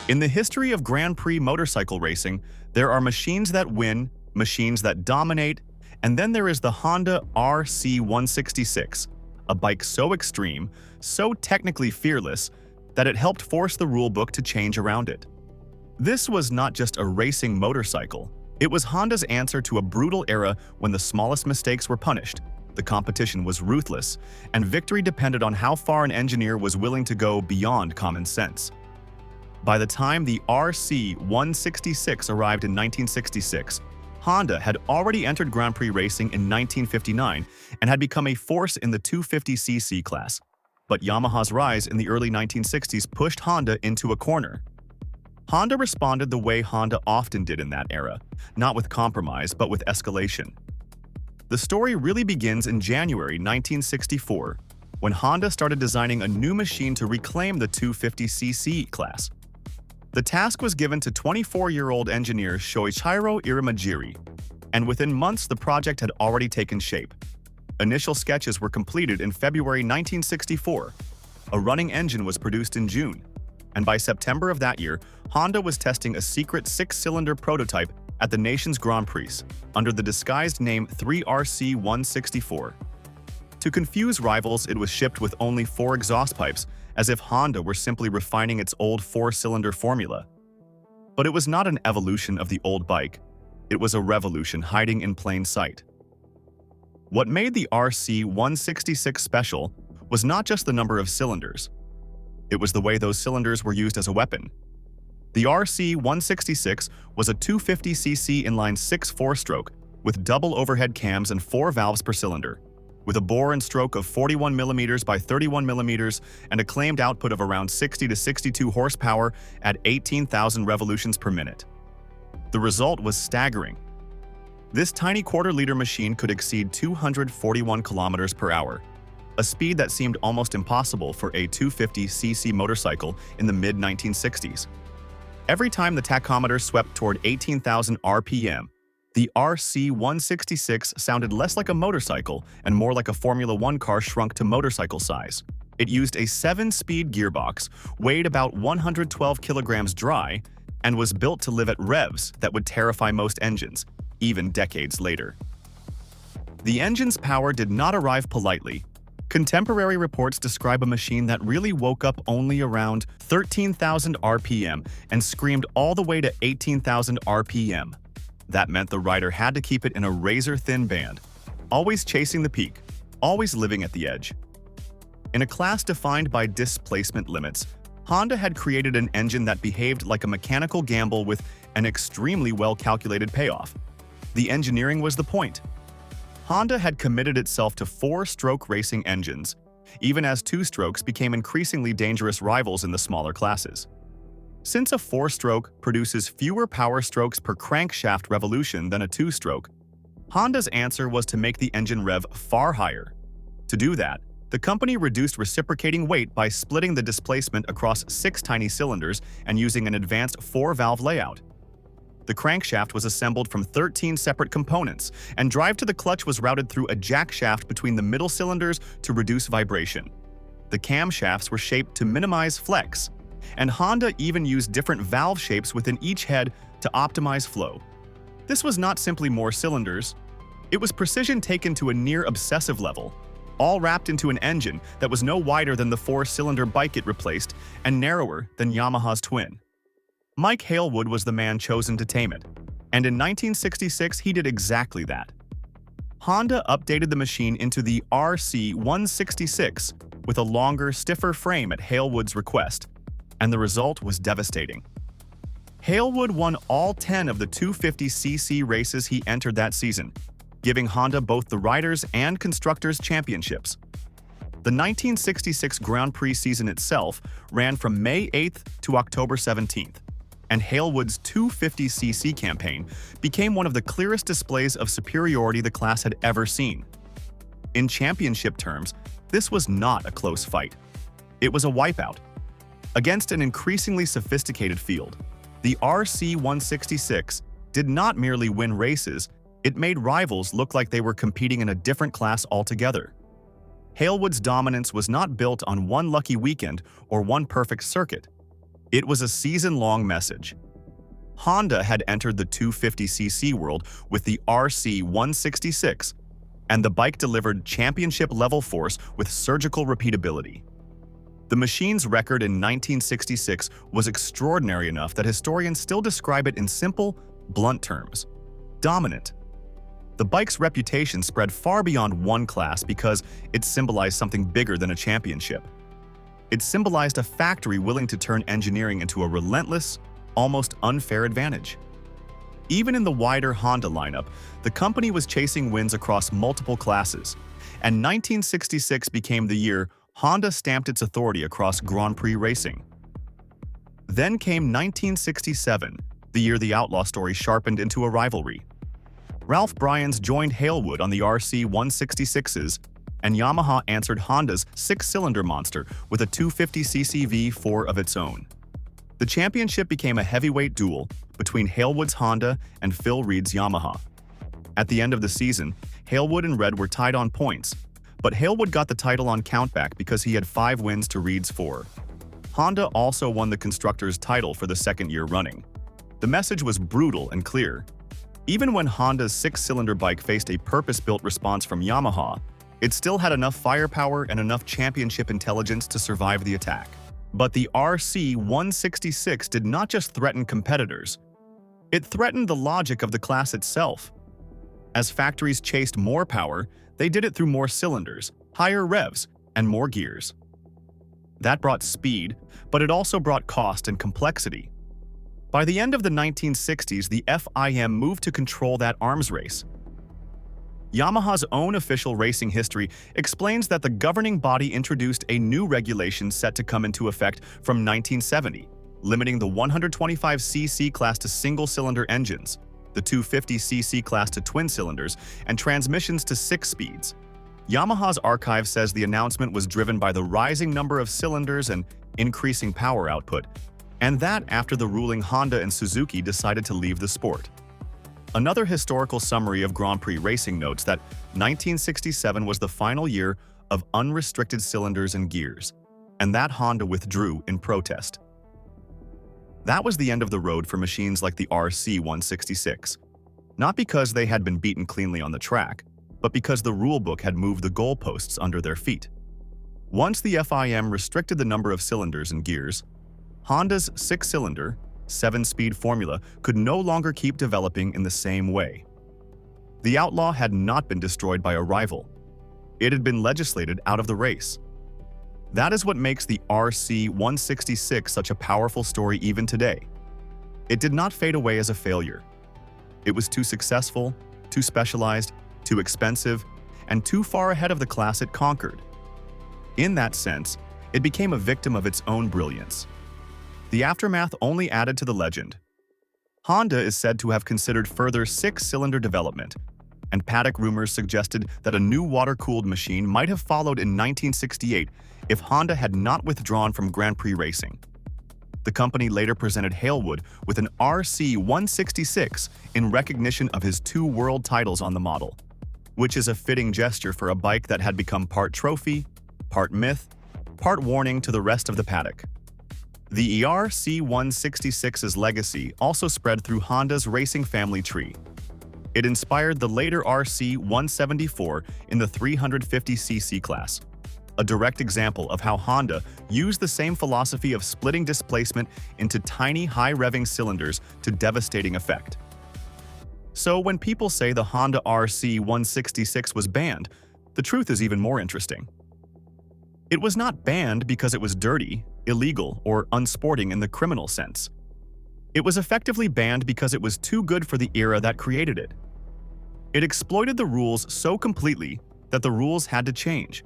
In the history of Grand Prix motorcycle racing, there are machines that win, machines that dominate, and then there is the Honda RC166, a bike so extreme, so technically fearless, that it helped force the rulebook to change around it. This was not just a racing motorcycle. It was Honda's answer to a brutal era when the smallest mistakes were punished, the competition was ruthless, and victory depended on how far an engineer was willing to go beyond common sense. By the time the RC166 arrived in 1966, Honda had already entered Grand Prix racing in 1959 and had become a force in the 250cc class. But Yamaha's rise in the early 1960s pushed Honda into a corner. Honda responded the way Honda often did in that era, not with compromise but with escalation. The story really begins in January 1964, when Honda started designing a new machine to reclaim the 250cc class. The task was given to 24-year-old engineer Shoichiro Irimajiri, and within months the project had already taken shape. Initial sketches were completed in February 1964. A running engine was produced in June, and by September of that year, Honda was testing a secret 6-cylinder prototype at the nation's Grand Prix under the disguised name 3RC164. To confuse rivals, it was shipped with only 4 exhaust pipes, as if Honda were simply refining its old 4-cylinder formula. But it was not an evolution of the old bike. It was a revolution hiding in plain sight. What made the RC166 special was not just the number of cylinders. It was the way those cylinders were used as a weapon. The RC166 was a 250cc inline 6 4-stroke with double overhead cams and 4 valves per cylinder, with a bore and stroke of 41mm by 31mm and a claimed output of around 60 to 62 horsepower at 18,000 revolutions per minute. The result was staggering. This tiny quarter-liter machine could exceed 241 kilometers per hour, a speed that seemed almost impossible for a 250cc motorcycle in the mid-1960s. Every time the tachometer swept toward 18,000 RPM, the RC166 sounded less like a motorcycle and more like a Formula One car shrunk to motorcycle size. It used a 7-speed gearbox, weighed about 112 kilograms dry, and was built to live at revs that would terrify most engines, even decades later. The engine's power did not arrive politely. Contemporary reports describe a machine that really woke up only around 13,000 RPM and screamed all the way to 18,000 RPM. That meant the rider had to keep it in a razor-thin band, always chasing the peak, always living at the edge. In a class defined by displacement limits, Honda had created an engine that behaved like a mechanical gamble with an extremely well-calculated payoff. The engineering was the point. Honda had committed itself to 4-stroke racing engines, even as 2-strokes became increasingly dangerous rivals in the smaller classes. Since a 4-stroke produces fewer power strokes per crankshaft revolution than a 2-stroke, Honda's answer was to make the engine rev far higher. To do that, the company reduced reciprocating weight by splitting the displacement across 6 tiny cylinders and using an advanced 4-valve layout. The crankshaft was assembled from 13 separate components, and drive to the clutch was routed through a jack shaft between the middle cylinders to reduce vibration. The camshafts were shaped to minimize flex, and Honda even used different valve shapes within each head to optimize flow. This was not simply more cylinders. It was precision taken to a near-obsessive level, all wrapped into an engine that was no wider than the 4-cylinder bike it replaced and narrower than Yamaha's twin. Mike Hailwood was the man chosen to tame it, and in 1966 he did exactly that. Honda updated the machine into the RC166 with a longer, stiffer frame at Hailwood's request, and the result was devastating. Hailwood won all 10 of the 250cc races he entered that season, giving Honda both the Riders' and Constructors' Championships. The 1966 Grand Prix season itself ran from May 8th to October 17th, and Hailwood's 250cc campaign became one of the clearest displays of superiority the class had ever seen. In championship terms, this was not a close fight. It was a wipeout. Against an increasingly sophisticated field, the RC166 did not merely win races, it made rivals look like they were competing in a different class altogether. Hailwood's dominance was not built on one lucky weekend or one perfect circuit. It was a season-long message. Honda had entered the 250cc world with the RC166, and the bike delivered championship-level force with surgical repeatability. The machine's record in 1966 was extraordinary enough that historians still describe it in simple, blunt terms: dominant. The bike's reputation spread far beyond one class because it symbolized something bigger than a championship. It symbolized a factory willing to turn engineering into a relentless, almost unfair advantage. Even in the wider Honda lineup, the company was chasing wins across multiple classes, and 1966 became the year Honda stamped its authority across Grand Prix racing. Then came 1967, the year the outlaw story sharpened into a rivalry. Ralph Bryans joined Hailwood on the RC166s, and Yamaha answered Honda's six-cylinder monster with a 250cc V4 of its own. The championship became a heavyweight duel between Hailwood's Honda and Phil Reed's Yamaha. At the end of the season, Hailwood and Red were tied on points, but Hailwood got the title on countback because he had 5 wins to Reed's 4. Honda also won the Constructors' title for the second year running. The message was brutal and clear. Even when Honda's six-cylinder bike faced a purpose-built response from Yamaha, it still had enough firepower and enough championship intelligence to survive the attack. But the RC166 did not just threaten competitors. It threatened the logic of the class itself. As factories chased more power, they did it through more cylinders, higher revs, and more gears. That brought speed, but it also brought cost and complexity. By the end of the 1960s, the FIM moved to control that arms race. Yamaha's own official racing history explains that the governing body introduced a new regulation set to come into effect from 1970, limiting the 125cc class to single-cylinder engines, the 250cc class to twin cylinders, and transmissions to 6 speeds. Yamaha's archive says the announcement was driven by the rising number of cylinders and increasing power output, and that after the ruling Honda and Suzuki decided to leave the sport. Another historical summary of Grand Prix racing notes that 1967 was the final year of unrestricted cylinders and gears, and that Honda withdrew in protest. That was the end of the road for machines like the RC166, not because they had been beaten cleanly on the track, but because the rulebook had moved the goalposts under their feet. Once the FIM restricted the number of cylinders and gears, Honda's 6-cylinder, 7-speed formula could no longer keep developing in the same way. The outlaw had not been destroyed by a rival. It had been legislated out of the race. That is what makes the RC166 such a powerful story even today. It did not fade away as a failure. It was too successful, too specialized, too expensive, and too far ahead of the class it conquered. In that sense, it became a victim of its own brilliance. The aftermath only added to the legend. Honda is said to have considered further 6-cylinder development, and paddock rumors suggested that a new water-cooled machine might have followed in 1968 if Honda had not withdrawn from Grand Prix racing. The company later presented Hailwood with an RC166 in recognition of his 2 world titles on the model, which is a fitting gesture for a bike that had become part trophy, part myth, part warning to the rest of the paddock. The RC166's legacy also spread through Honda's racing family tree. It inspired the later RC174 in the 350cc class, a direct example of how Honda used the same philosophy of splitting displacement into tiny, high-revving cylinders to devastating effect. So when people say the Honda RC166 was banned, the truth is even more interesting. It was not banned because it was dirty, illegal, or unsporting in the criminal sense. It was effectively banned because it was too good for the era that created it. It exploited the rules so completely that the rules had to change.